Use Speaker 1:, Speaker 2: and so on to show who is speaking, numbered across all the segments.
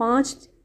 Speaker 1: 5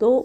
Speaker 1: 2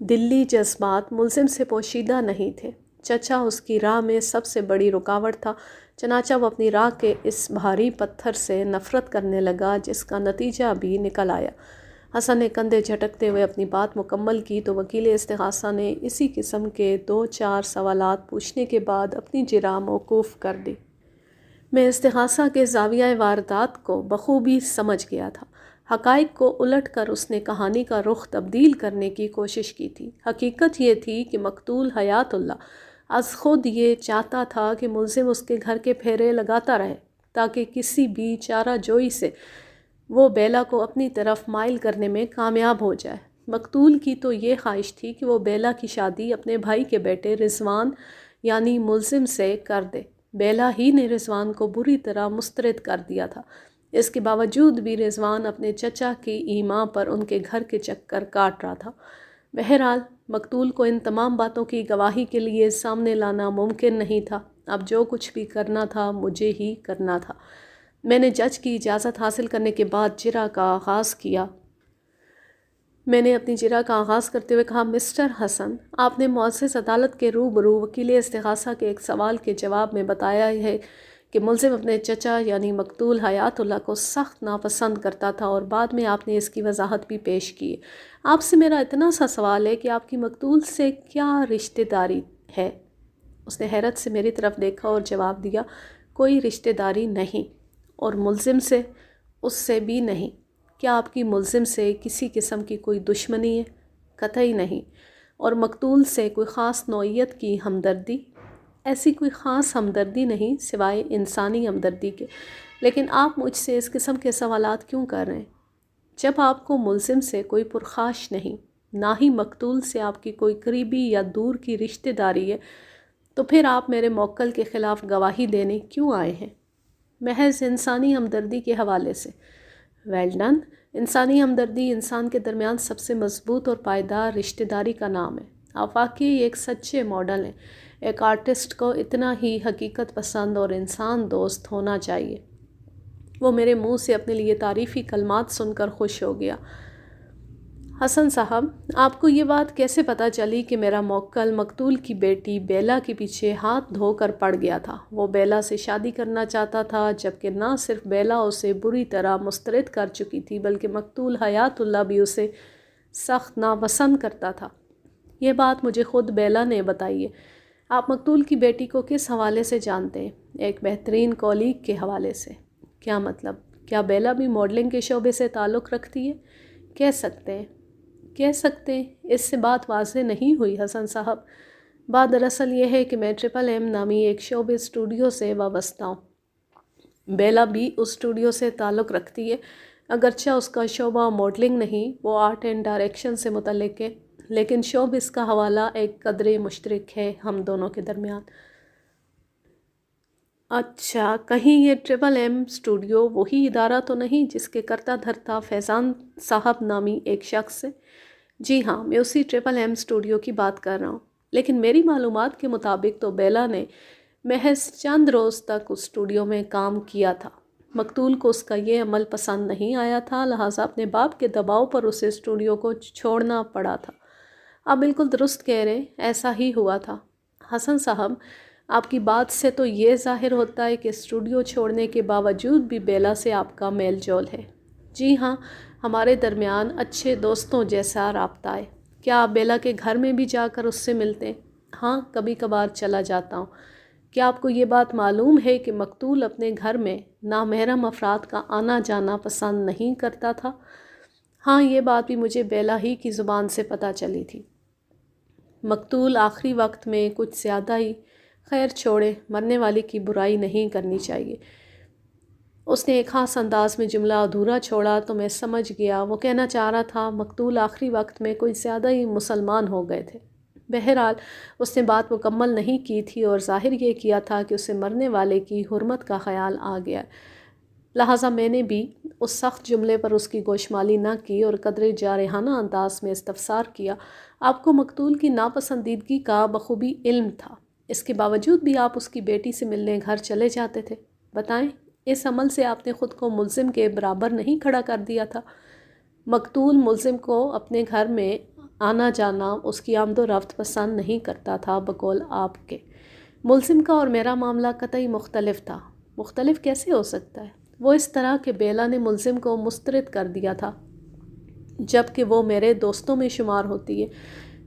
Speaker 1: دلی جذبات ملزم سے پوشیدہ نہیں تھے۔ چچا اس کی راہ میں سب سے بڑی رکاوٹ تھا، چنانچہ وہ اپنی راہ کے اس بھاری پتھر سے نفرت کرنے لگا، جس کا نتیجہ بھی نکل آیا۔ حسن نے کندھے جھٹکتے ہوئے اپنی بات مکمل کی تو وکیل استغاثہ نے اسی قسم کے 2-4 سوالات پوچھنے کے بعد اپنی جرح موقوف کر دی۔ میں استغاثہ کے زاویہ واردات کو بخوبی سمجھ گیا تھا۔ حقائق کو الٹ کر اس نے کہانی کا رخ تبدیل کرنے کی کوشش کی تھی۔ حقیقت یہ تھی کہ مقتول حیات اللہ از خود یہ چاہتا تھا کہ ملزم اس کے گھر کے پھیرے لگاتا رہے، تاکہ کسی بھی چارہ جوئی سے وہ بیلا کو اپنی طرف مائل کرنے میں کامیاب ہو جائے۔ مقتول کی تو یہ خواہش تھی کہ وہ بیلا کی شادی اپنے بھائی کے بیٹے رضوان یعنی ملزم سے کر دے۔ بیلا ہی نے رضوان کو بری طرح مسترد کر دیا تھا۔ اس کے باوجود بھی رضوان اپنے چچا کی ایما پر ان کے گھر کے چکر کاٹ رہا تھا۔ بہرحال مقتول کو ان تمام باتوں کی گواہی کے لیے سامنے لانا ممکن نہیں تھا۔ اب جو کچھ بھی کرنا تھا مجھے ہی کرنا تھا۔ میں نے جج کی اجازت حاصل کرنے کے بعد جرح کا آغاز کیا۔ میں نے اپنی جرح کا آغاز کرتے ہوئے کہا، مسٹر حسن، آپ نے معزز عدالت کے روبرو وکیل استغاثہ کے ایک سوال کے جواب میں بتایا ہے کہ ملزم اپنے چچا یعنی مقتول حیات اللہ کو سخت ناپسند کرتا تھا، اور بعد میں آپ نے اس کی وضاحت بھی پیش کی ہے۔ آپ سے میرا اتنا سا سوال ہے کہ آپ کی مقتول سے کیا رشتہ داری ہے؟ اس نے حیرت سے میری طرف دیکھا اور جواب دیا، کوئی رشتہ داری نہیں، اور ملزم سے، اس سے بھی نہیں۔ کیا آپ کی ملزم سے کسی قسم کی کوئی دشمنی ہے؟ قطعی نہیں۔ اور مقتول سے کوئی خاص نوعیت کی ہمدردی؟ ایسی کوئی خاص ہمدردی نہیں سوائے انسانی ہمدردی کے۔ لیکن آپ مجھ سے اس قسم کے سوالات کیوں کر رہے ہیں؟ جب آپ کو ملزم سے کوئی پرخاش نہیں، نہ ہی مقتول سے آپ کی کوئی قریبی یا دور کی رشتہ داری ہے، تو پھر آپ میرے موکل کے خلاف گواہی دینے کیوں آئے ہیں؟ محض انسانی ہمدردی کے حوالے سے۔ Well done. انسانی ہمدردی انسان کے درمیان سب سے مضبوط اور پائیدار رشتہ داری کا نام ہے۔ آپ واقعی ایک سچے ماڈل ہیں۔ ایک آرٹسٹ کو اتنا ہی حقیقت پسند اور انسان دوست ہونا چاہیے۔ وہ میرے منہ سے اپنے لیے تعریفی کلمات سن کر خوش ہو گیا۔ حسن صاحب، آپ کو یہ بات کیسے پتہ چلی کہ میرا موکل مقتول کی بیٹی بیلا کے پیچھے ہاتھ دھو کر پڑ گیا تھا؟ وہ بیلا سے شادی کرنا چاہتا تھا، جبکہ نہ صرف بیلا اسے بری طرح مسترد کر چکی تھی، بلکہ مقتول حیات اللہ بھی اسے سخت ناپسند کرتا تھا۔ یہ بات مجھے خود بیلا نے بتائی ہے۔ آپ مقتول کی بیٹی کو کس حوالے سے جانتے ہیں؟ ایک بہترین کولیگ کے حوالے سے۔ کیا مطلب؟ کیا بیلا بھی ماڈلنگ کے شعبے سے تعلق رکھتی ہے؟ کہہ سکتے ہیں۔ اس سے بات واضح نہیں ہوئی حسن صاحب۔ بات دراصل یہ ہے کہ میں ٹرپل ایم نامی ایک شعبے اسٹوڈیو سے وابستہ ہوں۔ بیلا بھی اس اسٹوڈیو سے تعلق رکھتی ہے، اگرچہ اس کا شعبہ ماڈلنگ نہیں، وہ آرٹ اینڈ ڈائریکشن سے متعلق ہے، لیکن شوبز کا حوالہ ایک قدرے مشترک ہے ہم دونوں کے درمیان۔ اچھا، کہیں یہ ٹرپل ایم اسٹوڈیو وہی ادارہ تو نہیں جس کے کرتا دھرتا فیضان صاحب نامی ایک شخص ہے؟ جی ہاں، میں اسی ٹرپل ایم اسٹوڈیو کی بات کر رہا ہوں۔ لیکن میری معلومات کے مطابق تو بیلا نے محض چند روز تک اس اسٹوڈیو میں کام کیا تھا۔ مقتول کو اس کا یہ عمل پسند نہیں آیا تھا، لہٰذا اپنے باپ کے دباؤ پر اسے اسٹوڈیو کو چھوڑنا پڑا تھا۔ آپ بالکل درست کہہ رہے ہیں، ایسا ہی ہوا تھا۔ حسن صاحب، آپ کی بات سے تو یہ ظاہر ہوتا ہے کہ اسٹوڈیو چھوڑنے کے باوجود بھی بیلا سے آپ کا میل جول ہے۔ جی ہاں، ہمارے درمیان اچھے دوستوں جیسا رابطہ ہے۔ کیا آپ بیلا کے گھر میں بھی جا کر اس سے ملتے ہیں؟ ہاں، کبھی کبھار چلا جاتا ہوں۔ کیا آپ کو یہ بات معلوم ہے کہ مقتول اپنے گھر میں نامحرم افراد کا آنا جانا پسند نہیں کرتا تھا؟ ہاں، یہ بات بھی مجھے بیلا ہی کی زبان سے پتہ چلی تھی۔ مقتول آخری وقت میں کچھ زیادہ ہی، خیر چھوڑے، مرنے والے کی برائی نہیں کرنی چاہیے۔ اس نے ایک خاص انداز میں جملہ ادھورا چھوڑا تو میں سمجھ گیا وہ کہنا چاہ رہا تھا مقتول آخری وقت میں کوئی زیادہ ہی مسلمان ہو گئے تھے۔ بہرحال اس نے بات مکمل نہیں کی تھی اور ظاہر یہ کیا تھا کہ اسے مرنے والے کی حرمت کا خیال آ گیا، لہٰذا میں نے بھی اس سخت جملے پر اس کی گوشمالی نہ کی اور قدرے جارحانہ انداز میں استفسار کیا، آپ کو مقتول کی ناپسندیدگی کا بخوبی علم تھا، اس کے باوجود بھی آپ اس کی بیٹی سے ملنے گھر چلے جاتے تھے؟ بتائیں، اس عمل سے آپ نے خود کو ملزم کے برابر نہیں کھڑا کر دیا تھا؟ مقتول ملزم کو اپنے گھر میں آنا جانا، اس کی آمد و رفت پسند نہیں کرتا تھا بقول آپ کے۔ ملزم کا اور میرا معاملہ قطعی مختلف تھا۔ مختلف کیسے ہو سکتا ہے؟ وہ اس طرح کہ بیلا نے ملزم کو مسترد کر دیا تھا جبکہ وہ میرے دوستوں میں شمار ہوتی ہے،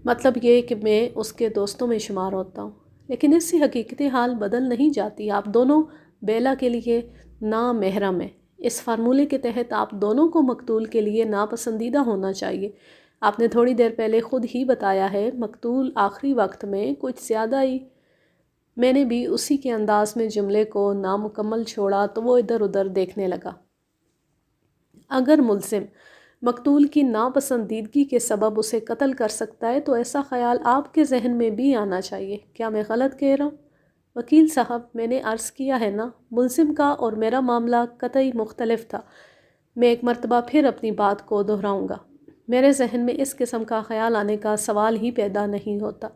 Speaker 1: مطلب یہ کہ میں اس کے دوستوں میں شمار ہوتا ہوں، لیکن اس سے حقیقت حال بدل نہیں جاتی۔ آپ دونوں بیلا کے لیے نامحرم ہیں۔ اس فارمولے کے تحت آپ دونوں کو مقتول کے لیے ناپسندیدہ ہونا چاہیے۔ آپ نے تھوڑی دیر پہلے خود ہی بتایا ہے مقتول آخری وقت میں کچھ زیادہ ہی۔ میں نے بھی اسی کے انداز میں جملے کو نامکمل چھوڑا تو وہ ادھر ادھر دیکھنے لگا۔ اگر ملزم مقتول کی ناپسندیدگی کے سبب اسے قتل کر سکتا ہے تو ایسا خیال آپ کے ذہن میں بھی آنا چاہیے۔ کیا میں غلط کہہ رہا ہوں؟ وکیل صاحب، میں نے عرض کیا ہے نا، ملزم کا اور میرا معاملہ قطعی مختلف تھا۔ میں ایک مرتبہ پھر اپنی بات کو دہراؤں گا۔ میرے ذہن میں اس قسم کا خیال آنے کا سوال ہی پیدا نہیں ہوتا۔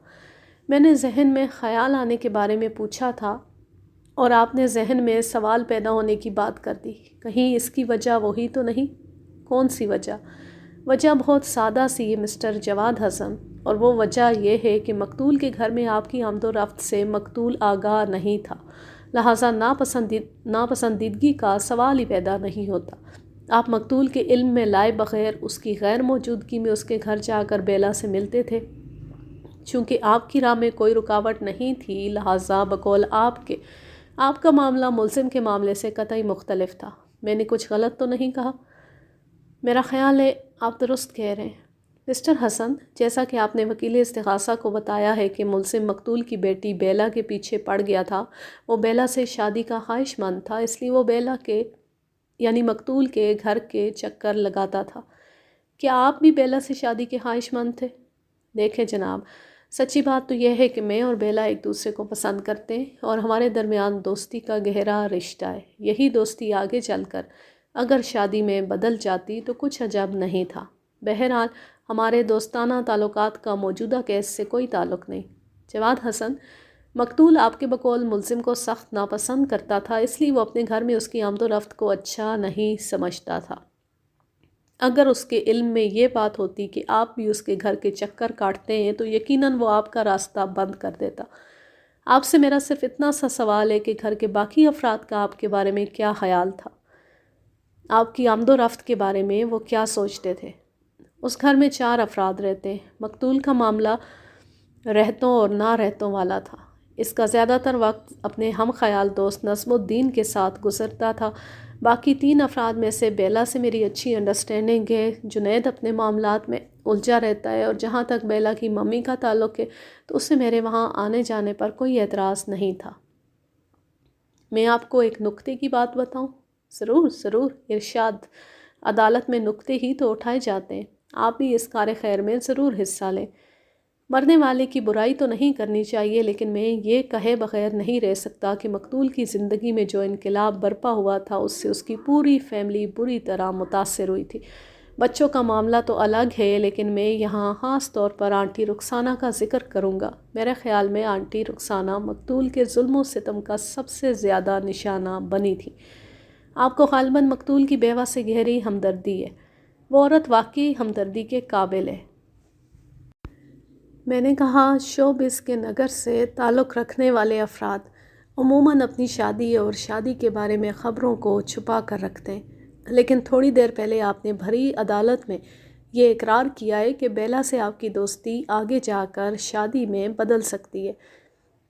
Speaker 1: میں نے ذہن میں خیال آنے کے بارے میں پوچھا تھا اور آپ نے ذہن میں سوال پیدا ہونے کی بات کر دی۔ کہیں اس کی وجہ وہی تو نہیں؟ کون سی وجہ؟ وجہ بہت سادہ سی ہے مسٹر جواد حسن، اور وہ وجہ یہ ہے کہ مقتول کے گھر میں آپ کی آمد و رفت سے مقتول آگاہ نہیں تھا، لہٰذا ناپسندیدگی کا سوال ہی پیدا نہیں ہوتا۔ آپ مقتول کے علم میں لائے بغیر اس کی غیر موجودگی میں اس کے گھر جا کر بیلا سے ملتے تھے۔ چونکہ آپ کی راہ میں کوئی رکاوٹ نہیں تھی، لہٰذا بقول آپ کے، آپ کا معاملہ ملزم کے معاملے سے قطعی مختلف تھا۔ میں نے کچھ غلط تو نہیں کہا؟ میرا خیال ہے آپ درست کہہ رہے ہیں مسٹر حسن۔ جیسا کہ آپ نے وکیل استغاثہ کو بتایا ہے کہ ملزم مقتول کی بیٹی بیلا کے پیچھے پڑ گیا تھا، وہ بیلا سے شادی کا خواہش مند تھا، اس لیے وہ بیلا کے یعنی مقتول کے گھر کے چکر لگاتا تھا۔ کیا آپ بھی بیلا سے شادی کے خواہش مند تھے؟ دیکھیں جناب، سچی بات تو یہ ہے کہ میں اور بیلا ایک دوسرے کو پسند کرتے ہیں اور ہمارے درمیان دوستی کا گہرا رشتہ ہے۔ یہی دوستی آگے چل کر اگر شادی میں بدل جاتی تو کچھ عجب نہیں تھا۔ بہرحال ہمارے دوستانہ تعلقات کا موجودہ کیس سے کوئی تعلق نہیں۔ جواد حسن، مقتول آپ کے بقول ملزم کو سخت ناپسند کرتا تھا، اس لیے وہ اپنے گھر میں اس کی آمد و رفت کو اچھا نہیں سمجھتا تھا۔ اگر اس کے علم میں یہ بات ہوتی کہ آپ بھی اس کے گھر کے چکر کاٹتے ہیں تو یقیناً وہ آپ کا راستہ بند کر دیتا۔ آپ سے میرا صرف اتنا سا سوال ہے کہ گھر کے باقی افراد کا آپ کے بارے میں کیا خیال تھا؟ آپ کی آمد و رفت کے بارے میں وہ کیا سوچتے تھے؟ اس گھر میں 4 افراد رہتے ہیں۔ مقتول کا معاملہ رہتوں اور نہ رہتوں والا تھا۔ اس کا زیادہ تر وقت اپنے ہم خیال دوست نظم الدین کے ساتھ گزرتا تھا۔ باقی 3 افراد میں سے بیلا سے میری اچھی انڈرسٹینڈنگ ہے۔ جنید اپنے معاملات میں الجھا رہتا ہے، اور جہاں تک بیلا کی ممی کا تعلق ہے تو اسے میرے وہاں آنے جانے پر کوئی اعتراض نہیں تھا۔ میں آپ کو ایک نکتے کی بات بتاؤں؟ ضرور ضرور، ارشاد۔ عدالت میں نکتے ہی تو اٹھائے جاتے ہیں۔ آپ بھی اس کار خیر میں ضرور حصہ لیں۔ مرنے والے کی برائی تو نہیں کرنی چاہیے، لیکن میں یہ کہے بغیر نہیں رہ سکتا کہ مقتول کی زندگی میں جو انقلاب برپا ہوا تھا اس سے اس کی پوری فیملی بری طرح متاثر ہوئی تھی۔ بچوں کا معاملہ تو الگ ہے، لیکن میں یہاں خاص طور پر آنٹی رخسانہ کا ذکر کروں گا۔ میرے خیال میں آنٹی رخسانہ مقتول کے ظلم و ستم کا سب سے زیادہ نشانہ بنی تھی۔ آپ کو غالباً مقتول کی بیوہ سے گہری ہمدردی ہے۔ وہ عورت واقعی ہمدردی کے قابل ہے۔ میں نے کہا، شوبز کے نگر سے تعلق رکھنے والے افراد عموماً اپنی شادی اور شادی کے بارے میں خبروں کو چھپا کر رکھتے ہیں، لیکن تھوڑی دیر پہلے آپ نے بھری عدالت میں یہ اقرار کیا ہے کہ بیلا سے آپ کی دوستی آگے جا کر شادی میں بدل سکتی ہے۔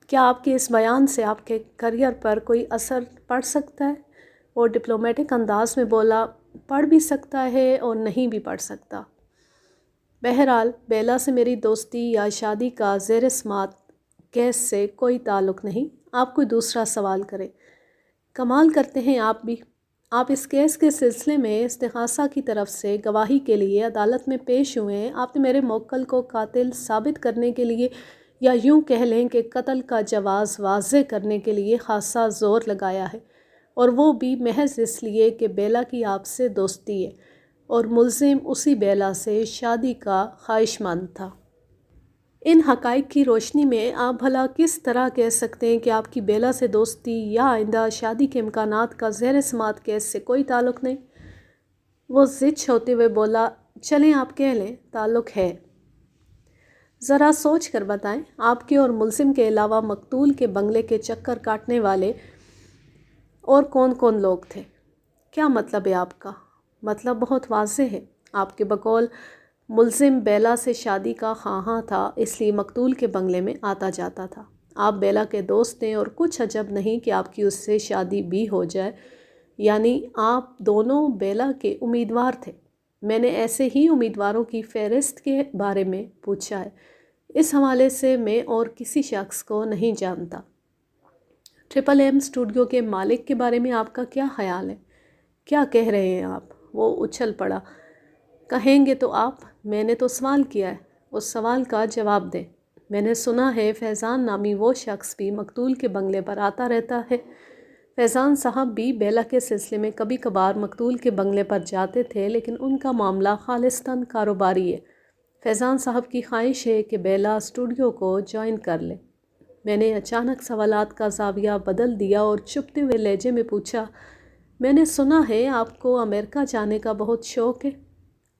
Speaker 1: کیا آپ کے اس بیان سے آپ کے کیریئر پر کوئی اثر پڑ سکتا ہے؟ اور ڈپلومیٹک انداز میں بولا، پڑھ بھی سکتا ہے اور نہیں بھی پڑھ سکتا۔ بہرحال بیلا سے میری دوستی یا شادی کا زیر سماعت کیس سے کوئی تعلق نہیں۔ آپ کوئی دوسرا سوال کریں۔ کمال کرتے ہیں آپ بھی۔ آپ اس کیس کے سلسلے میں استغاثہ کی طرف سے گواہی کے لیے عدالت میں پیش ہوئے ہیں۔ آپ نے میرے موکل کو قاتل ثابت کرنے کے لیے، یا یوں کہہ لیں کہ قتل کا جواز واضح کرنے کے لیے خاصا زور لگایا ہے، اور وہ بھی محض اس لیے کہ بیلا کی آپ سے دوستی ہے اور ملزم اسی بیلا سے شادی کا خواہش مند تھا۔ ان حقائق کی روشنی میں آپ بھلا کس طرح کہہ سکتے ہیں کہ آپ کی بیلا سے دوستی یا آئندہ شادی کے امکانات کا زیر سماعت کیس سے کوئی تعلق نہیں؟ وہ زچ ہوتے ہوئے بولا، چلیں آپ کہہ لیں تعلق ہے۔ ذرا سوچ کر بتائیں، آپ کے اور ملزم کے علاوہ مقتول کے بنگلے کے چکر کاٹنے والے اور کون کون لوگ تھے؟ کیا مطلب ہے آپ کا؟ مطلب بہت واضح ہے۔ آپ کے بقول ملزم بیلا سے شادی کا خواہاں تھا، اس لیے مقتول کے بنگلے میں آتا جاتا تھا۔ آپ بیلا کے دوست ہیں اور کچھ عجب نہیں کہ آپ کی اس سے شادی بھی ہو جائے، یعنی آپ دونوں بیلا کے امیدوار تھے۔ میں نے ایسے ہی امیدواروں کی فہرست کے بارے میں پوچھا ہے، اس حوالے سے میں اور کسی شخص کو نہیں جانتا۔ ٹرپل ایم اسٹوڈیو کے مالک کے بارے میں آپ کا کیا خیال ہے؟ کیا کہہ رہے ہیں آپ؟ وہ اچھل پڑا۔ کہیں گے تو آپ، میں نے تو سوال کیا ہے، اس سوال کا جواب دیں۔ میں نے سنا ہے فیضان نامی وہ شخص بھی مقتول کے بنگلے پر آتا رہتا ہے۔ فیضان صاحب بھی بیلا کے سلسلے میں کبھی کبھار مقتول کے بنگلے پر جاتے تھے، لیکن ان کا معاملہ خالصتاً کاروباری ہے۔ فیضان صاحب کی خواہش ہے کہ بیلا اسٹوڈیو کو جوائن کر لے۔ میں نے اچانک سوالات کا زاویہ بدل دیا اور چپتے ہوئے لہجے میں پوچھا، میں نے سنا ہے آپ کو امریکہ جانے کا بہت شوق ہے۔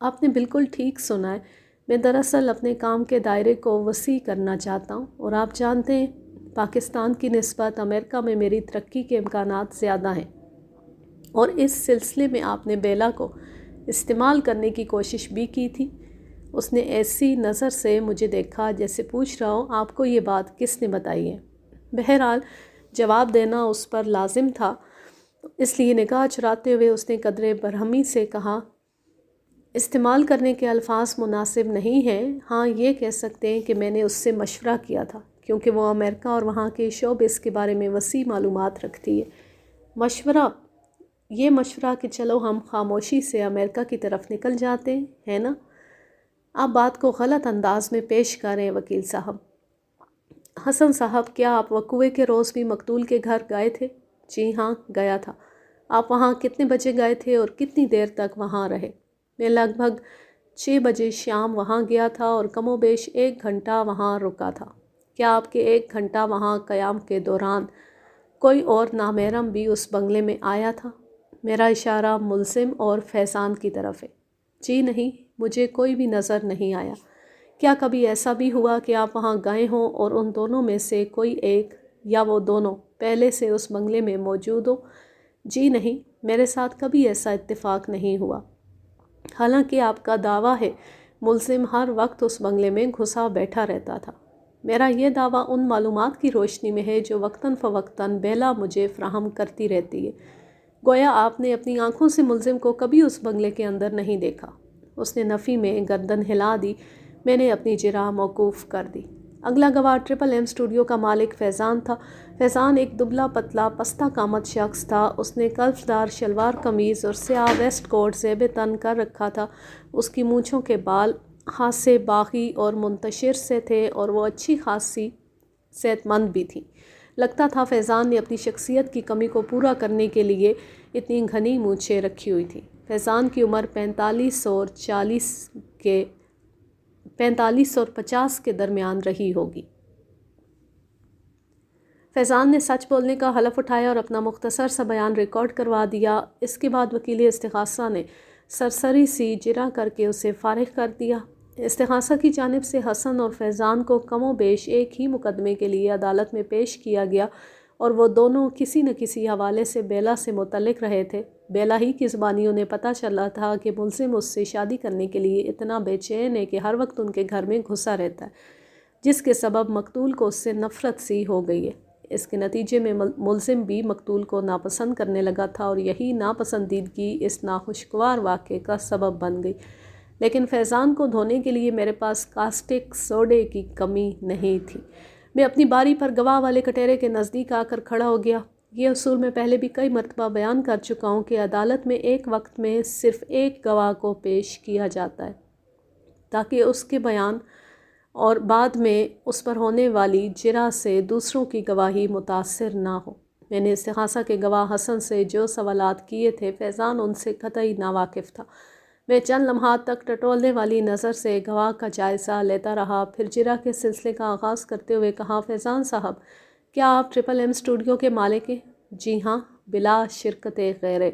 Speaker 1: آپ نے بالکل ٹھیک سنا ہے، میں دراصل اپنے کام کے دائرے کو وسیع کرنا چاہتا ہوں، اور آپ جانتے ہیں پاکستان کی نسبت امریکہ میں میری ترقی کے امکانات زیادہ ہیں، اور اس سلسلے میں آپ نے بیلا کو استعمال کرنے کی کوشش بھی کی تھی۔ اس نے ایسی نظر سے مجھے دیکھا جیسے پوچھ رہا ہوں، آپ کو یہ بات کس نے بتائی ہے؟ بہرحال جواب دینا اس پر لازم تھا، اس لیے نگاہ چراتے ہوئے اس نے قدرے برہمی سے کہا، استعمال کرنے کے الفاظ مناسب نہیں ہیں، ہاں یہ کہہ سکتے ہیں کہ میں نے اس سے مشورہ کیا تھا، کیونکہ وہ امریکہ اور وہاں کے شوبز کے بارے میں وسیع معلومات رکھتی ہے۔ مشورہ؟ یہ مشورہ کہ چلو ہم خاموشی سے امریکہ کی طرف نکل جاتے ہیں، ہے نا؟ آپ بات کو غلط انداز میں پیش کر رہے ہیں وکیل صاحب۔ حسن صاحب، کیا آپ وقوعے کے روز بھی مقتول کے گھر گئے تھے؟ جی ہاں، گیا تھا۔ آپ وہاں کتنے بجے گئے تھے اور کتنی دیر تک وہاں رہے؟ میں لگ بھگ 6 بجے شام وہاں گیا تھا اور کم و بیش 1 گھنٹہ وہاں رکا تھا۔ کیا آپ کے 1 گھنٹہ وہاں قیام کے دوران کوئی اور نامحرم بھی اس بنگلے میں آیا تھا؟ میرا اشارہ ملزم اور فیضان کی طرف ہے۔ جی نہیں، مجھے کوئی بھی نظر نہیں آیا۔ کیا کبھی ایسا بھی ہوا کہ آپ وہاں گئے ہوں اور ان دونوں میں سے کوئی ایک یا وہ دونوں پہلے سے اس بنگلے میں موجود ہو؟ جی نہیں، میرے ساتھ کبھی ایسا اتفاق نہیں ہوا۔ حالانکہ آپ کا دعویٰ ہے ملزم ہر وقت اس بنگلے میں گھسا بیٹھا رہتا تھا۔ میرا یہ دعویٰ ان معلومات کی روشنی میں ہے جو وقتاً فوقتاً بیلا مجھے فراہم کرتی رہتی ہے۔ گویا آپ نے اپنی آنکھوں سے ملزم کو کبھی اس بنگلے کے اندر نہیں دیکھا۔ اس نے نفی میں گردن ہلا دی۔ میں نے اپنی جرح موقوف کر دی۔ اگلا گواہ ٹرپل ایم اسٹوڈیو کا مالک فیضان تھا۔ فیضان ایک دبلا پتلا پستہ قامت شخص تھا۔ اس نے کلف دار شلوار قمیض اور سیاہ ویسٹ کوٹ زیب تن کر رکھا تھا۔ اس کی مونچھوں کے بال خاصے باغی اور منتشر سے تھے اور وہ اچھی خاصی صحت مند بھی تھی۔ لگتا تھا فیضان نے اپنی شخصیت کی کمی کو پورا کرنے کے لیے اتنی گھنی مونچھیں رکھی ہوئی تھیں۔ فیضان کی عمر 45 اور 50 کے درمیان رہی ہوگی۔ فیضان نے سچ بولنے کا حلف اٹھایا اور اپنا مختصر سا بیان ریکارڈ کروا دیا۔ اس کے بعد وکیل استغاثہ نے سرسری سی جرح کر کے اسے فارغ کر دیا۔ استغاثہ کی جانب سے حسن اور فیضان کو کم و بیش ایک ہی مقدمے کے لیے عدالت میں پیش کیا گیا، اور وہ دونوں کسی نہ کسی حوالے سے بیلا سے متعلق رہے تھے۔ بیلا ہی کی زبانی انہیں پتہ چلا تھا کہ ملزم اس سے شادی کرنے کے لیے اتنا بے چین ہے کہ ہر وقت ان کے گھر میں گھسا رہتا ہے، جس کے سبب مقتول کو اس سے نفرت سی ہو گئی ہے۔ اس کے نتیجے میں ملزم بھی مقتول کو ناپسند کرنے لگا تھا، اور یہی ناپسندیدگی اس ناخوشگوار واقعے کا سبب بن گئی۔ لیکن فیضان کو دھونے کے لیے میرے پاس کاسٹک سوڈے کی کمی نہیں تھی۔ میں اپنی باری پر گواہ والے کٹہرے کے نزدیک آ کر کھڑا ہو گیا۔ یہ اصول میں پہلے بھی کئی مرتبہ بیان کر چکا ہوں کہ عدالت میں ایک وقت میں صرف ایک گواہ کو پیش کیا جاتا ہے، تاکہ اس کے بیان اور بعد میں اس پر ہونے والی جرح سے دوسروں کی گواہی متاثر نہ ہو۔ میں نے استغاثہ کے گواہ حسن سے جو سوالات کیے تھے، فیضان ان سے قطعی ناواقف تھا۔ میں چند لمحات تک ٹٹولنے والی نظر سے گواہ کا جائزہ لیتا رہا، پھر جرح کے سلسلے کا آغاز کرتے ہوئے کہا، فیضان صاحب، کیا آپ ٹرپل ایم اسٹوڈیو کے مالک ہیں؟ جی ہاں، بلا شرکت غیرے۔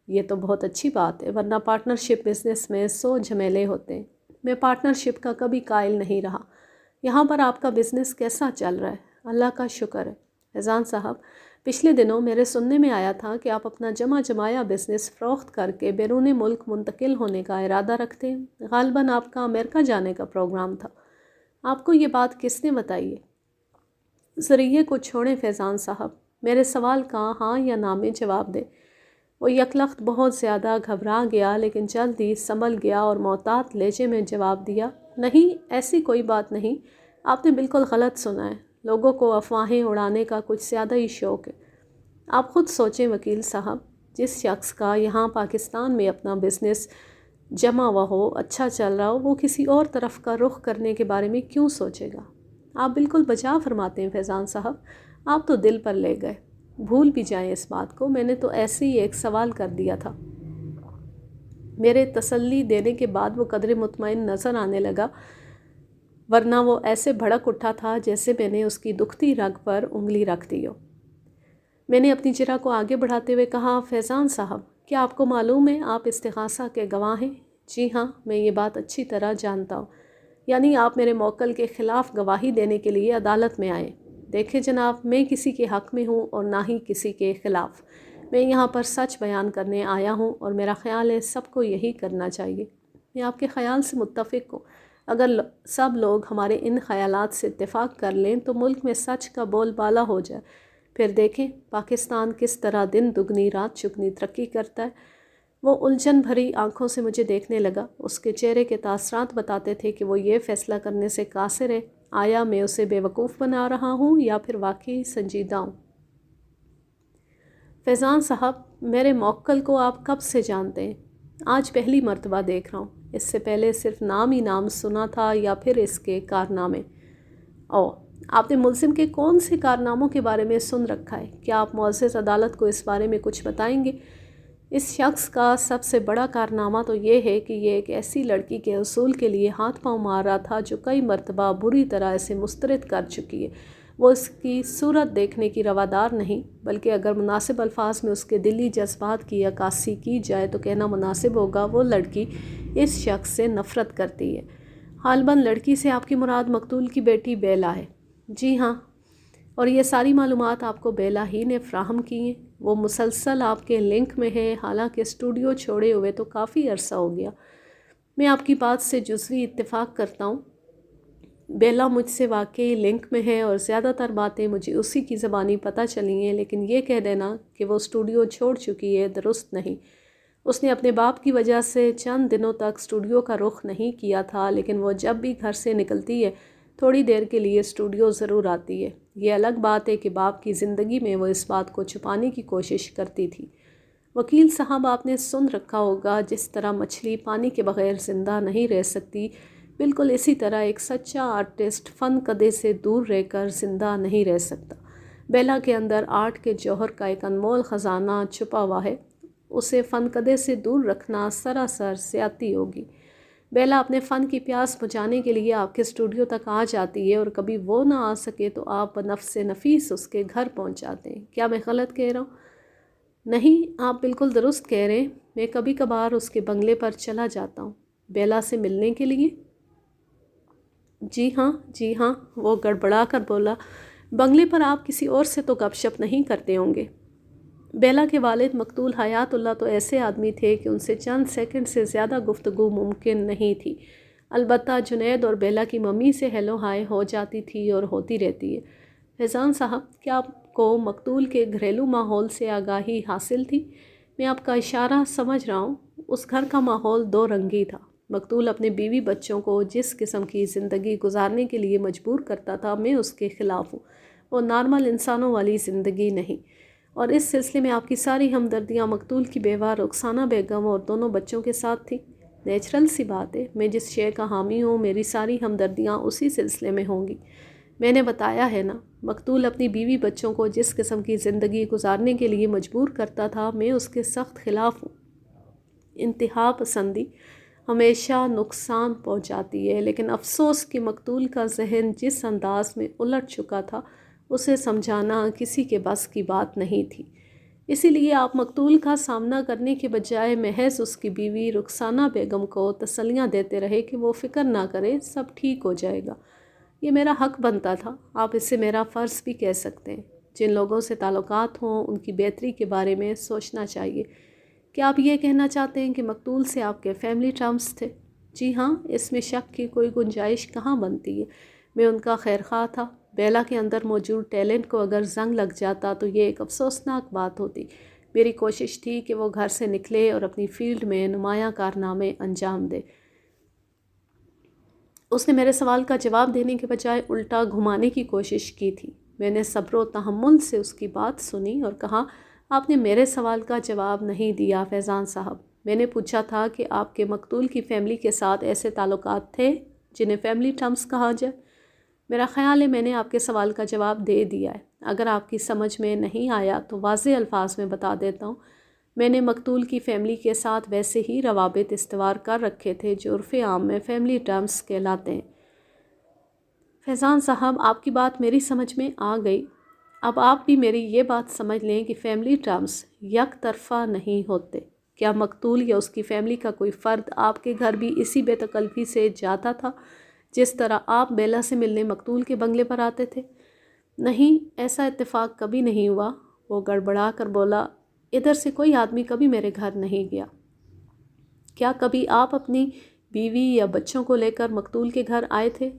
Speaker 1: یہ تو بہت اچھی بات ہے، ورنہ پارٹنرشپ بزنس میں 100 جھمیلے ہوتے ہیں۔ میں پارٹنرشپ کا کبھی قائل نہیں رہا۔ یہاں پر آپ کا بزنس کیسا چل رہا ہے؟ اللہ کا شکر ہے۔ فیضان صاحب، پچھلے دنوں میرے سننے میں آیا تھا کہ آپ اپنا جمایا بزنس فروخت کر کے بیرون ملک منتقل ہونے کا ارادہ رکھتے ہیں۔ غالباً آپ کا امریکہ جانے کا پروگرام تھا۔ آپ کو یہ بات کس نے بتائی ہے؟ ذریعے کو چھوڑیں فیضان صاحب، میرے سوال کا ہاں یا نا میں جواب دیں۔ وہ یکلخت بہت زیادہ گھبرا گیا، لیکن جلد ہی سنبھل گیا اور محتاط لہجے میں جواب دیا، نہیں، ایسی کوئی بات نہیں، آپ نے بالکل غلط سنا ہے۔ لوگوں کو افواہیں اڑانے کا کچھ زیادہ ہی شوق ہے۔ آپ خود سوچیں وکیل صاحب، جس شخص کا یہاں پاکستان میں اپنا بزنس جمع ہوا ہو، اچھا چل رہا ہو، وہ کسی اور طرف کا رخ کرنے کے بارے میں کیوں سوچے گا؟ آپ بالکل بجا فرماتے ہیں فیضان صاحب، آپ تو دل پر لے گئے۔ بھول بھی جائیں اس بات کو، میں نے تو ایسے ہی ایک سوال کر دیا تھا۔ میرے تسلی دینے کے بعد وہ قدرے مطمئن نظر آنے لگا، ورنہ وہ ایسے بھڑک اٹھا تھا جیسے میں نے اس کی دکھتی رگ پر انگلی رکھ دی ہو۔ میں نے اپنی جرح کو آگے بڑھاتے ہوئے کہا، فیضان صاحب، کیا آپ کو معلوم ہے آپ استغاثہ کے گواہ ہیں؟ جی ہاں، میں یہ بات اچھی طرح جانتا ہوں۔ یعنی آپ میرے موکل کے خلاف گواہی دینے کے لیے عدالت میں آئے۔ دیکھیں جناب، میں کسی کے حق میں ہوں اور نہ ہی کسی کے خلاف۔ میں یہاں پر سچ بیان کرنے آیا ہوں، اور میرا خیال ہے سب کو یہی کرنا چاہیے۔ میں آپ کے خیال سے متفق ہوں۔ اگر سب لوگ ہمارے ان خیالات سے اتفاق کر لیں تو ملک میں سچ کا بول بالا ہو جائے۔ پھر دیکھیں پاکستان کس طرح دن دگنی رات چگنی ترقی کرتا ہے۔ وہ الجھن بھری آنکھوں سے مجھے دیکھنے لگا۔ اس کے چہرے کے تاثرات بتاتے تھے کہ وہ یہ فیصلہ کرنے سے قاصر ہے، آیا میں اسے بے وقوف بنا رہا ہوں یا پھر واقعی سنجیدہ ہوں۔ فیضان صاحب، میرے موکل کو آپ کب سے جانتے ہیں؟ آج پہلی مرتبہ دیکھ رہا ہوں۔ اس سے پہلے صرف نام ہی نام سنا تھا یا پھر اس کے کارنامے؟ آپ نے ملزم کے کون سے کارناموں کے بارے میں سن رکھا ہے؟ کیا آپ معزز عدالت کو اس بارے میں کچھ بتائیں گے؟ اس شخص کا سب سے بڑا کارنامہ تو یہ ہے کہ یہ ایک ایسی لڑکی کے حصول کے لیے ہاتھ پاؤں مار رہا تھا جو کئی مرتبہ بری طرح اسے مسترد کر چکی ہے۔ وہ اس کی صورت دیکھنے کی روادار نہیں، بلکہ اگر مناسب الفاظ میں اس کے دلی جذبات کی عکاسی کی جائے تو کہنا مناسب ہوگا وہ لڑکی اس شخص سے نفرت کرتی ہے۔ غالباً لڑکی سے آپ کی مراد مقتول کی بیٹی بیلا ہے؟ جی ہاں، اور یہ ساری معلومات آپ کو بیلا ہی نے فراہم کی ہیں؟ وہ مسلسل آپ کے لنک میں ہے، حالانکہ اسٹوڈیو چھوڑے ہوئے تو کافی عرصہ ہو گیا۔ میں آپ کی بات سے جزوی اتفاق کرتا ہوں۔ بیلا مجھ سے واقعی لنک میں ہے اور زیادہ تر باتیں مجھے اسی کی زبانی پتہ چلی ہیں، لیکن یہ کہہ دینا کہ وہ اسٹوڈیو چھوڑ چکی ہے درست نہیں۔ اس نے اپنے باپ کی وجہ سے چند دنوں تک اسٹوڈیو کا رخ نہیں کیا تھا، لیکن وہ جب بھی گھر سے نکلتی ہے تھوڑی دیر کے لیے اسٹوڈیو ضرور آتی ہے۔ یہ الگ بات ہے کہ باپ کی زندگی میں وہ اس بات کو چھپانے کی کوشش کرتی تھی۔ وکیل صاحب، آپ نے سن رکھا ہوگا جس طرح مچھلی پانی کے بغیر زندہ نہیں رہ سکتی، بالکل اسی طرح ایک سچا آرٹسٹ فن کدے سے دور رہ کر زندہ نہیں رہ سکتا۔ بیلا کے اندر آرٹ کے جوہر کا ایک انمول خزانہ چھپا ہوا ہے، اسے فن کدے سے دور رکھنا سراسر زیادتی ہوگی۔ بیلا اپنے فن کی پیاس بجھانے کے لیے آپ کے اسٹوڈیو تک آ جاتی ہے، اور کبھی وہ نہ آ سکے تو آپ بنفس نفیس اس کے گھر پہنچ جاتے ہیں۔ کیا میں غلط کہہ رہا ہوں؟ نہیں، آپ بالکل درست کہہ رہے ہیں۔ میں کبھی کبھار اس کے بنگلے پر چلا جاتا ہوں۔ بیلا سے ملنے کے لیے؟ جی ہاں، وہ گڑبڑا کر بولا، بنگلے پر آپ کسی اور سے تو گپ شپ نہیں کرتے ہوں گے؟ بیلا کے والد مقتول حیات اللہ تو ایسے آدمی تھے کہ ان سے چند سیکنڈ سے زیادہ گفتگو ممکن نہیں تھی۔ البتہ جنید اور بیلا کی ممی سے ہیلو ہائے ہو جاتی تھی اور ہوتی رہتی ہے۔ فیضان صاحب، کیا آپ کو مقتول کے گھریلو ماحول سے آگاہی حاصل تھی؟ میں آپ کا اشارہ سمجھ رہا ہوں۔ اس گھر کا ماحول دو رنگی تھا۔ مقتول اپنے بیوی بچوں کو جس قسم کی زندگی گزارنے کے لیے مجبور کرتا تھا، میں اس کے خلاف ہوں۔ وہ نارمل انسانوں والی زندگی نہیں، اور اس سلسلے میں آپ کی ساری ہمدردیاں مقتول کی بیوہ رخسانہ بیگم اور دونوں بچوں کے ساتھ تھیں۔ نیچرل سی بات ہے، میں جس شے کا حامی ہوں میری ساری ہمدردیاں اسی سلسلے میں ہوں گی۔ میں نے بتایا ہے نا، مقتول اپنی بیوی بچوں کو جس قسم کی زندگی گزارنے کے لیے مجبور کرتا تھا، میں اس کے سخت خلاف ہوں۔ انتہا پسندی ہمیشہ نقصان پہنچاتی ہے، لیکن افسوس کہ مقتول کا ذہن جس انداز میں الٹ چکا تھا اسے سمجھانا کسی کے بس کی بات نہیں تھی۔ اسی لیے آپ مقتول کا سامنا کرنے کے بجائے محض اس کی بیوی رخسانہ بیگم کو تسلیاں دیتے رہے کہ وہ فکر نہ کرے، سب ٹھیک ہو جائے گا۔ یہ میرا حق بنتا تھا، آپ اسے میرا فرض بھی کہہ سکتے ہیں۔ جن لوگوں سے تعلقات ہوں ان کی بہتری کے بارے میں سوچنا چاہیے۔ کیا آپ یہ کہنا چاہتے ہیں کہ مقتول سے آپ کے فیملی ٹرمز تھے؟ جی ہاں، اس میں شک کی کوئی گنجائش کہاں بنتی ہے۔ میں ان کا خیرخواہ تھا۔ بیلا کے اندر موجود ٹیلنٹ کو اگر زنگ لگ جاتا تو یہ ایک افسوسناک بات ہوتی۔ میری کوشش تھی کہ وہ گھر سے نکلے اور اپنی فیلڈ میں نمایاں کارنامے انجام دے۔ اس نے میرے سوال کا جواب دینے کے بجائے الٹا گھمانے کی کوشش کی تھی۔ میں نے صبر و تحمل سے اس کی بات سنی اور کہا، آپ نے میرے سوال کا جواب نہیں دیا فیضان صاحب۔ میں نے پوچھا تھا کہ آپ کے مقتول کی فیملی کے ساتھ ایسے تعلقات تھے جنہیں فیملی ٹرمز کہا جائے۔ میرا خیال ہے میں نے آپ کے سوال کا جواب دے دیا ہے۔ اگر آپ کی سمجھ میں نہیں آیا تو واضح الفاظ میں بتا دیتا ہوں۔ میں نے مقتول کی فیملی کے ساتھ ویسے ہی روابط استوار کر رکھے تھے جو عرف عام میں فیملی ٹرمز کہلاتے ہیں۔ فیضان صاحب، آپ کی بات میری سمجھ میں آ گئی۔ اب آپ بھی میری یہ بات سمجھ لیں کہ فیملی ٹرمز یک طرفہ نہیں ہوتے۔ کیا مقتول یا اس کی فیملی کا کوئی فرد آپ کے گھر بھی اسی بے تکلفی سے جاتا تھا جس طرح آپ بیلا سے ملنے مقتول کے بنگلے پر آتے تھے؟ نہیں، ایسا اتفاق کبھی نہیں ہوا۔ وہ گڑبڑا کر بولا، ادھر سے کوئی آدمی کبھی میرے گھر نہیں گیا۔ کیا کبھی آپ اپنی بیوی یا بچوں کو لے کر مقتول کے گھر آئے تھے؟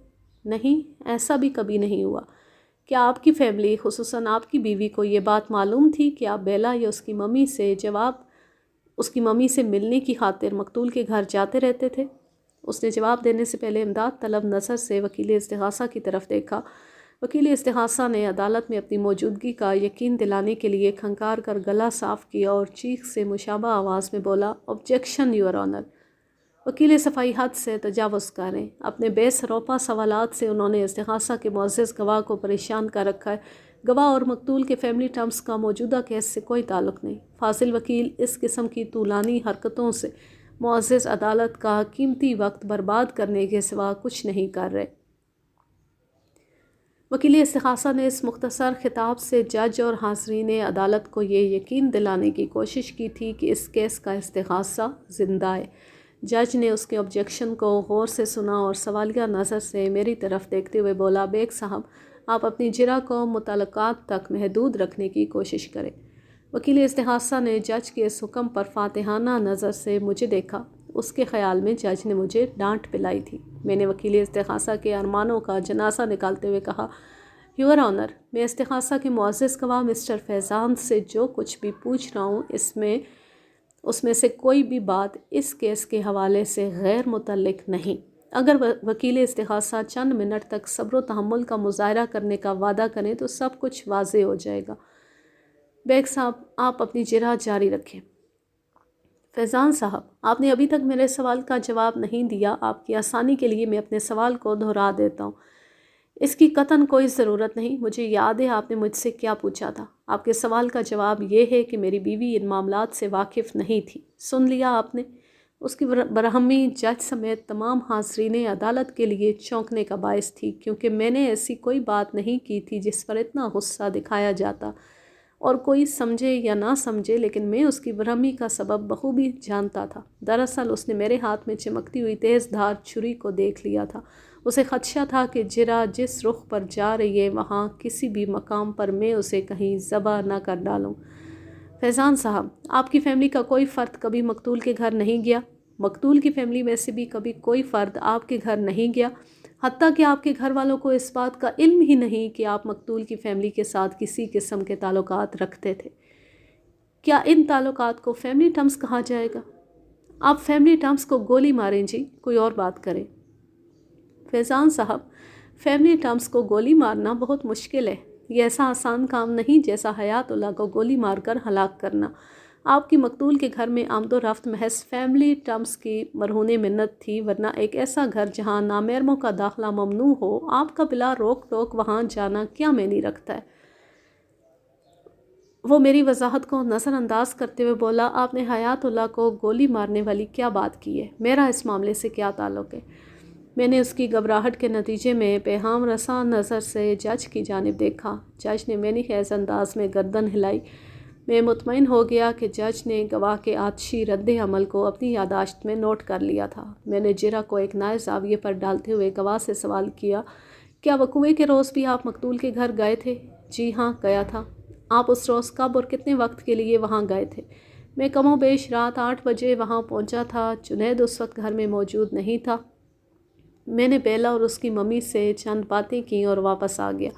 Speaker 1: نہیں، ایسا بھی کبھی نہیں ہوا۔ کیا آپ کی فیملی، خصوصاً آپ کی بیوی کو یہ بات معلوم تھی کہ آپ بیلا یا اس کی ممی سے ملنے کی خاطر مقتول کے گھر جاتے رہتے تھے؟ اس نے جواب دینے سے پہلے امداد طلب نظر سے وکیل استغاثہ کی طرف دیکھا۔ وکیل استغاثہ نے عدالت میں اپنی موجودگی کا یقین دلانے کے لیے کھنکار کر گلا صاف کیا اور چیخ سے مشابہ آواز میں بولا، آبجیکشن یور آنر۔ وکیل صفائی حد سے تجاوز کریں۔ اپنے بے سروپا سوالات سے انہوں نے استغاثہ کے معزز گواہ کو پریشان کر رکھا ہے۔ گواہ اور مقتول کے فیملی ٹرمز کا موجودہ کیس سے کوئی تعلق نہیں۔ فاضل وکیل اس قسم کی طولانی حرکتوں سے معزز عدالت کا قیمتی وقت برباد کرنے کے سوا کچھ نہیں کر رہے۔ وکیل استغاثہ نے اس مختصر خطاب سے جج اور حاضرین عدالت کو یہ یقین دلانے کی کوشش کی تھی کہ اس کیس کا استغاثہ زندہ ہے۔ جج نے اس کے آبجیکشن کو غور سے سنا اور سوالیہ نظر سے میری طرف دیکھتے ہوئے بولا، بیگ صاحب، آپ اپنی جرح کو متعلقات تک محدود رکھنے کی کوشش کریں۔ وکیل استغاثہ نے جج کے اس حکم پر فاتحانہ نظر سے مجھے دیکھا۔ اس کے خیال میں جج نے مجھے ڈانٹ پلائی تھی۔ میں نے وکیل استغاثہ کے ارمانوں کا جنازہ نکالتے ہوئے کہا، یور آنر، میں استغاثہ کے معزز گواہ مسٹر فیضان سے جو کچھ بھی پوچھ رہا ہوں اس میں سے کوئی بھی بات اس کیس کے حوالے سے غیر متعلق نہیں۔ اگر وکیل استغاثہ چند منٹ تک صبر و تحمل کا مظاہرہ کرنے کا وعدہ کریں تو سب کچھ واضح ہو جائے گا۔ بیگ صاحب، آپ اپنی جرح جاری رکھیں۔ فیضان صاحب، آپ نے ابھی تک میرے سوال کا جواب نہیں دیا۔ آپ کی آسانی کے لیے میں اپنے سوال کو دہرا دیتا ہوں۔ اس کی قطعاً کوئی ضرورت نہیں۔ مجھے یاد ہے آپ نے مجھ سے کیا پوچھا تھا۔ آپ کے سوال کا جواب یہ ہے کہ میری بیوی ان معاملات سے واقف نہیں تھی۔ سن لیا آپ نے؟ اس کی برہمی جج سمیت تمام حاضرین عدالت کے لیے چونکنے کا باعث تھی، کیونکہ میں نے ایسی کوئی بات نہیں کی تھی جس پر اتنا غصہ دکھایا جاتا، اور کوئی سمجھے یا نہ سمجھے لیکن میں اس کی برہمی کا سبب بخوبی جانتا تھا۔ دراصل اس نے میرے ہاتھ میں چمکتی ہوئی تیز دھار چھری کو دیکھ لیا تھا۔ اسے خدشہ تھا کہ جرح جس رخ پر جا رہی ہے وہاں کسی بھی مقام پر میں اسے کہیں ذبح نہ کر ڈالوں۔ فیضان صاحب، آپ کی فیملی کا کوئی فرد کبھی مقتول کے گھر نہیں گیا؟ مقتول کی فیملی میں سے بھی کبھی کوئی فرد آپ کے گھر نہیں گیا؟ حتیٰ کہ آپ کے گھر والوں کو اس بات کا علم ہی نہیں کہ آپ مقتول کی فیملی کے ساتھ کسی قسم کے تعلقات رکھتے تھے۔ کیا ان تعلقات کو فیملی ٹرمز کہا جائے گا؟ آپ فیملی ٹرمز کو گولی ماریں جی، کوئی اور بات کریں۔ فیضان صاحب، فیملی ٹرمز کو گولی مارنا بہت مشکل ہے۔ یہ ایسا آسان کام نہیں جیسا حیات اللہ کو گولی مار کر ہلاک کرنا۔ آپ کی مقتول کے گھر میں آمد و رفت محض فیملی ٹرمز کی مرہون منت تھی، ورنہ ایک ایسا گھر جہاں نامحرموں کا داخلہ ممنوع ہو، آپ کا بلا روک ٹوک وہاں جانا کیا معنی رکھتا ہے؟ وہ میری وضاحت کو نظر انداز کرتے ہوئے بولا، آپ نے حیات اللہ کو گولی مارنے والی کیا بات کی ہے؟ میرا اس معاملے سے کیا تعلق ہے؟ میں نے اس کی گھبراہٹ کے نتیجے میں پیغام رساں نظر سے جج کی جانب دیکھا۔ جج نے میں نے خیز انداز میں گردن ہلائی۔ میں مطمئن ہو گیا کہ جج نے گواہ کے آتشی رد عمل کو اپنی یادداشت میں نوٹ کر لیا تھا۔ میں نے جرح کو ایک نئے زاویے پر ڈالتے ہوئے گواہ سے سوال کیا، کیا وقوعے کے روز بھی آپ مقتول کے گھر گئے تھے؟ جی ہاں، گیا تھا۔ آپ اس روز کب اور کتنے وقت کے لیے وہاں گئے تھے؟ میں کم و بیش رات 8 بجے وہاں پہنچا تھا۔ جنید اس وقت گھر میں موجود نہیں تھا۔ میں نے بیلا اور اس کی ممی سے چند باتیں کی اور واپس آ گیا۔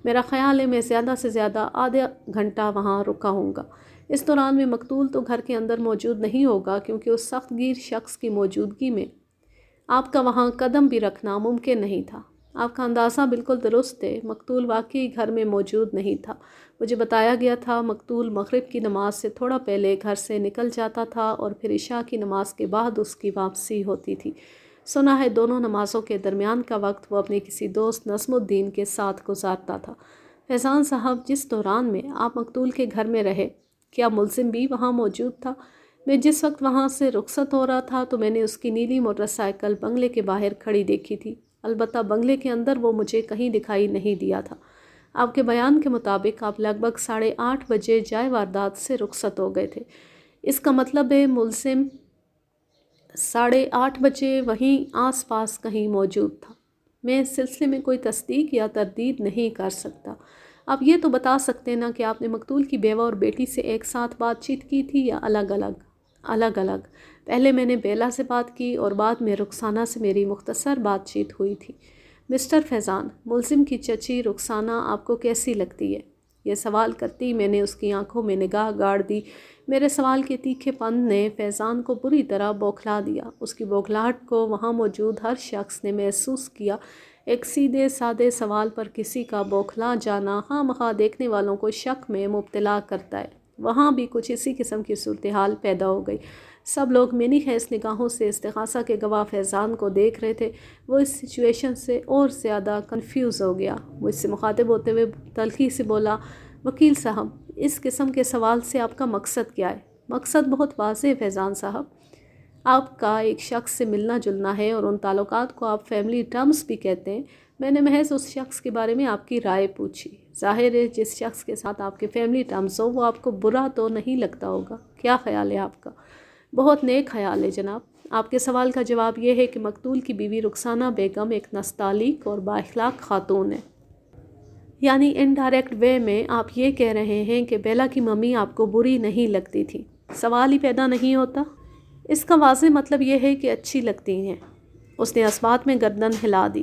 Speaker 1: میرا خیال ہے میں زیادہ سے زیادہ آدھا گھنٹہ وہاں رکا ہوں گا۔ اس دوران میں مقتول تو گھر کے اندر موجود نہیں ہوگا، کیونکہ اس سخت گیر شخص کی موجودگی میں آپ کا وہاں قدم بھی رکھنا ممکن نہیں تھا۔ آپ کا اندازہ بالکل درست ہے، مقتول واقعی گھر میں موجود نہیں تھا۔ مجھے بتایا گیا تھا مقتول مغرب کی نماز سے تھوڑا پہلے گھر سے نکل جاتا تھا اور پھر عشاء کی نماز کے بعد اس کی واپسی ہوتی تھی۔ سنا ہے دونوں نمازوں کے درمیان کا وقت وہ اپنے کسی دوست نظم الدین کے ساتھ گزارتا تھا۔ فیضان صاحب، جس دوران میں آپ مقتول کے گھر میں رہے، کیا ملزم بھی وہاں موجود تھا؟ میں جس وقت وہاں سے رخصت ہو رہا تھا تو میں نے اس کی نیلی موٹر سائیکل بنگلے کے باہر کھڑی دیکھی تھی۔ البتہ بنگلے کے اندر وہ مجھے کہیں دکھائی نہیں دیا تھا۔ آپ کے بیان کے مطابق آپ لگ بھگ 8:30 بجے جائے واردات سے رخصت ہو گئے تھے۔ اس کا مطلب ہے ملزم 8:30 بجے وہیں آس پاس کہیں موجود تھا۔ میں اس سلسلے میں کوئی تصدیق یا تردید نہیں کر سکتا۔ آپ یہ تو بتا سکتے نا کہ آپ نے مقتول کی بیوہ اور بیٹی سے ایک ساتھ بات چیت کی تھی یا الگ الگ؟ الگ الگ۔ پہلے میں نے بیلا سے بات کی اور بعد میں رخسانہ سے میری مختصر بات چیت ہوئی تھی۔ مسٹر فیضان، ملزم کی چچی رخسانہ آپ کو کیسی لگتی ہے؟ یہ سوال کرتی میں نے اس کی آنکھوں میں نگاہ گاڑ دی۔ میرے سوال کے تیکھے پن نے فیضان کو بری طرح بوکھلا دیا۔ اس کی بوکھلاہٹ کو وہاں موجود ہر شخص نے محسوس کیا۔ ایک سیدھے سادے سوال پر کسی کا بوکھلا جانا خواہ مخواہ دیکھنے والوں کو شک میں مبتلا کرتا ہے۔ وہاں بھی کچھ اسی قسم کی صورتحال پیدا ہو گئی۔ سب لوگ منی خیز نگاہوں سے استغاثہ کے گواہ فیضان کو دیکھ رہے تھے۔ وہ اس سچویشن سے اور زیادہ کنفیوز ہو گیا۔ مجھ سے مخاطب ہوتے ہوئے تلخی سے بولا، وکیل صاحب، اس قسم کے سوال سے آپ کا مقصد کیا ہے؟ مقصد بہت واضح ہے فیضان صاحب۔ آپ کا ایک شخص سے ملنا جلنا ہے اور ان تعلقات کو آپ فیملی ٹرمز بھی کہتے ہیں۔ میں نے محض اس شخص کے بارے میں آپ کی رائے پوچھی۔ ظاہر ہے جس شخص کے ساتھ آپ کے فیملی ٹرمز ہو وہ آپ کو برا تو نہیں لگتا ہوگا۔ کیا خیال ہے آپ کا؟ بہت نیک خیال ہے جناب۔ آپ کے سوال کا جواب یہ ہے کہ مقتول کی بیوی رخسانہ بیگم ایک نستعلیق اور بااخلاق خاتون ہے۔ یعنی انڈائریکٹ وے میں آپ یہ کہہ رہے ہیں کہ بیلا کی ممی آپ کو بری نہیں لگتی تھی۔ سوال ہی پیدا نہیں ہوتا۔ اس کا واضح مطلب یہ ہے کہ اچھی لگتی ہیں۔ اس نے اسبات میں گردن ہلا دی۔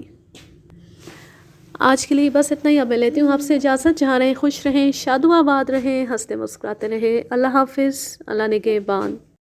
Speaker 1: آج کے لیے بس اتنا ہی۔ اب میں لیتی ہوں آپ سے اجازت۔ جہاں رہیں خوش رہیں، شاد و آباد رہیں، ہنستے مسکراتے رہیں۔ اللہ حافظ، اللہ نگہبان۔